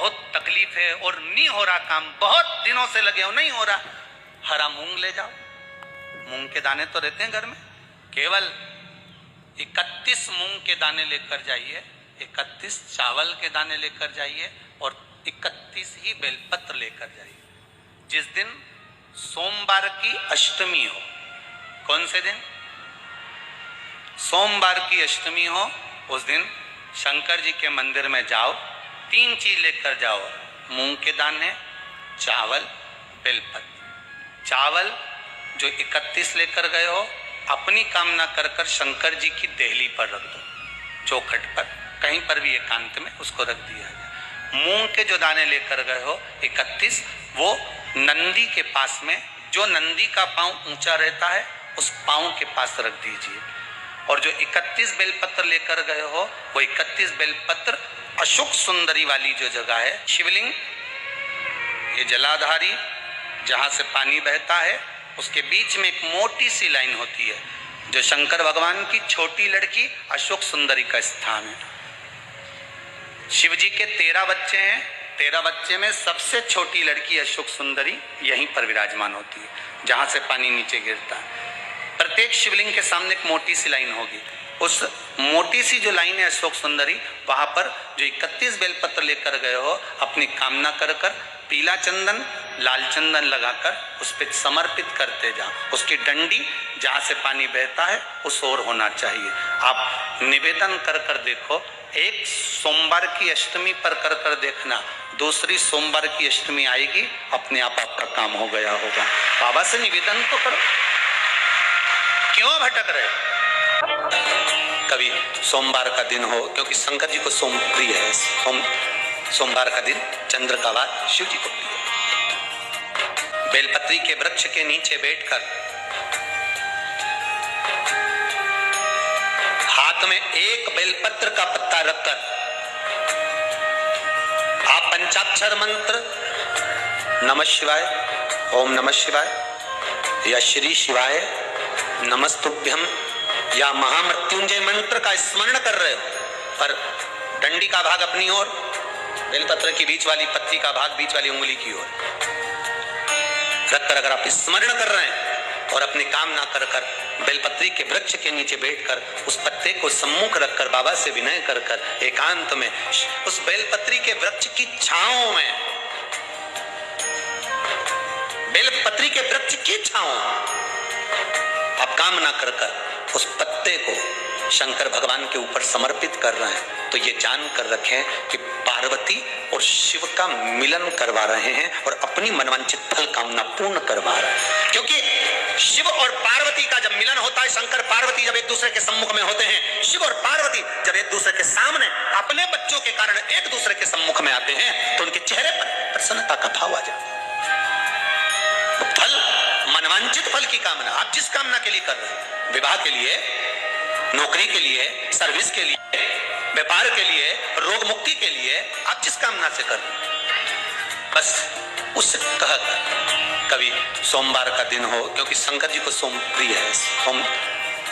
बहुत तकलीफ है और नहीं हो रहा काम, बहुत दिनों से लगे हो नहीं हो रहा, हरा मूंग ले जाओ। मूंग के दाने तो रहते हैं घर में, केवल 31 मूंग के दाने लेकर जाइए, 31 चावल के दाने लेकर जाइए और 31 ही बेलपत्र लेकर जाइए। जिस दिन सोमवार की अष्टमी हो, कौन से दिन? सोमवार की अष्टमी हो, उस दिन शंकर जी के मंदिर में जाओ, 3 चीज लेकर जाओ, मूंग के दाने, चावल, बेलपत्र। चावल जो 31 लेकर गए हो, अपनी कामना कर कर शंकर जी की देहली पर रख दो, चौखट पर, कहीं पर भी एकांत में उसको रख दिया जाए। मूंग के जो दाने लेकर गए हो 31, वो नंदी के पास में, जो नंदी का पांव ऊंचा रहता है उस पांव के पास रख दीजिए। और जो 31 बेलपत्र लेकर गए हो, वो 31 बेलपत्र अशोक सुंदरी वाली जो जगह है, शिवलिंग, ये जलाधारी जहां से पानी बहता है, उसके बीच में एक मोटी सी लाइन होती है, जो शंकर भगवान की छोटी लड़की अशोक सुंदरी का स्थान है। शिव जी के 13 बच्चे हैं, 13 बच्चे में सबसे छोटी लड़की अशोक सुंदरी यहीं पर विराजमान होती है, जहां से पानी नीचे गिरता है। प्रत्येक शिवलिंग के सामने एक मोटी सी लाइन होगी, उस मोटी सी जो लाइन है अशोक सुंदरी, वहां पर जो 31 बेलपत्र लेकर गए हो, अपनी कामना कर कर पीला चंदन, लाल चंदन लगाकर उस पर समर्पित करते जाओ। उसकी डंडी जहां से पानी बहता है उस ओर होना चाहिए। आप निवेदन कर कर देखो, एक सोमवार की अष्टमी पर कर कर देखना, दूसरी सोमवार की अष्टमी आएगी, अपने आप आपका काम हो गया होगा। बाबा से निवेदन तो करो, क्यों भटक रहे? कभी सोमवार का दिन हो, क्योंकि शंकर जी को सोम प्रिय है, सोमवार का दिन चंद्र का वार शिव जी को प्रिय है। बेलपत्री के वृक्ष के नीचे बैठकर हाथ में एक बेलपत्र का पत्ता रखकर आप पंचाक्षर मंत्र नमः शिवाय, ओम नमः शिवाय या श्री शिवाय नमस्तुभ्यम या महामृत्युंजय मंत्र का स्मरण कर रहे हो, पर डंडी का भाग अपनी ओर, बेलपत्र की बीच वाली पत्ती का भाग बीच वाली उंगली की ओर रखकर अगर आप स्मरण कर रहे हैं और अपनी कामना कर कर बेलपत्री के वृक्ष के नीचे बैठकर उस पत्ते को सम्मुख रखकर बाबा से विनय कर कर एकांत में उस बेलपत्री के वृक्ष की छांव में, बेलपत्री के वृक्ष की छांव आप कामना कर कर उस पत्ते को शंकर भगवान के ऊपर समर्पित कर रहे हैं, तो ये जान कर रखें कि पार्वती और शिव का मिलन करवा रहे हैं और अपनी मनवांछित फल कामना पूर्ण करवा रहे हैं। क्योंकि शिव और पार्वती का जब मिलन होता है, शंकर पार्वती जब एक दूसरे के सम्मुख में होते हैं, शिव और पार्वती जब एक दूसरे के सामने अपने बच्चों के कारण एक दूसरे के सम्मुख में आते हैं, तो उनके चेहरे पर प्रसन्नता का भाव आ जाता है। फल, मनवांछित फल की कामना आप जिस कामना के लिए कर रहे हैं, विवाह के लिए, नौकरी के लिए, सर्विस के लिए, व्यापार के लिए, रोग मुक्ति के लिए, आप जिस कामना से कर रहे हैं, बस उस कहकर कभी सोमवार का दिन हो, क्योंकि शंकर जी को सोम प्रिय है,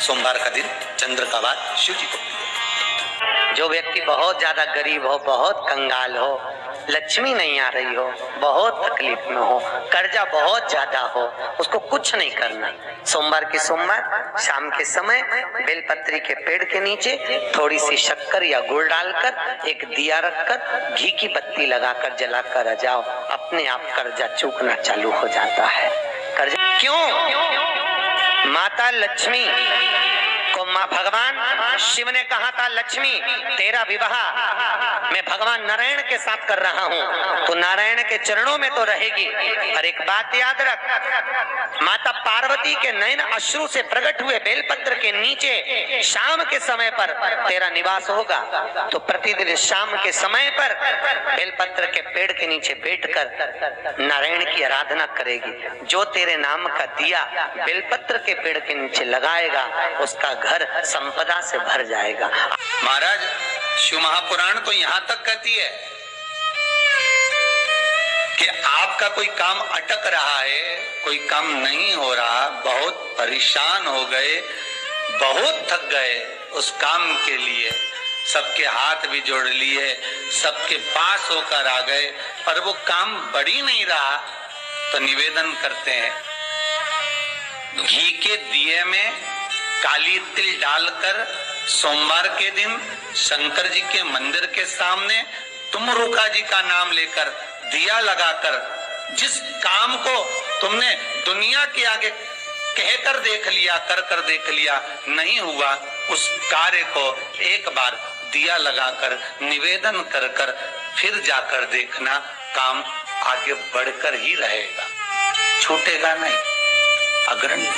सोमवार का दिन चंद्र का वार शिव जी को प्रिय है। जो व्यक्ति बहुत ज्यादा गरीब हो, बहुत कंगाल हो, लक्ष्मी नहीं आ रही हो, बहुत तकलीफ में हो, कर्जा बहुत ज्यादा हो, उसको कुछ नहीं करना। सोमवार की सोमवार शाम के समय बेलपत्री के पेड़ के नीचे थोड़ी सी शक्कर या गुड़ डालकर एक दिया रखकर घी की बत्ती लगाकर जलाकर आ जाओ, अपने आप कर्जा चूकना चालू हो जाता है। कर्जा क्यों? माता लक्ष्मी को मां भगवान शिव ने कहा था, लक्ष्मी तेरा विवाह मैं भगवान नारायण के साथ कर रहा हूँ, तो नारायण के चरणों में तो रहेगी। और एक बात याद रख, माता पार्वती के नयन अश्रु से प्रकट हुए बेलपत्र के नीचे शाम के समय पर तेरा निवास होगा, तो प्रतिदिन शाम के समय पर बेलपत्र के पेड़ के नीचे बैठकर नारायण की आराधना करेगी। जो तेरे नाम का दिया बेलपत्र के पेड़ के नीचे लगाएगा, उसका घर संपदा से भर जाएगा। महाराज, शिव महापुराण तो यहाँ तक कहती है कि आपका कोई काम अटक रहा है, कोई काम नहीं हो रहा, बहुत परेशान हो गए, बहुत थक गए उस काम के लिए, सबके हाथ भी जोड़ लिए, सबके पास होकर आ गए, पर वो काम बढ़ ही नहीं रहा। तो निवेदन करते हैं, घी के दिए में काली तिल डालकर सोमवार के दिन शंकर जी के मंदिर के सामने तुम रुका जी का नाम लेकर दिया लगाकर जिस काम को तुमने दुनिया के आगे कहकर देख लिया, कर देख लिया, नहीं हुआ, उस कार्य को एक बार दिया लगाकर निवेदन कर फिर जाकर देखना, काम आगे बढ़कर ही रहेगा, छूटेगा नहीं, अग्रणी।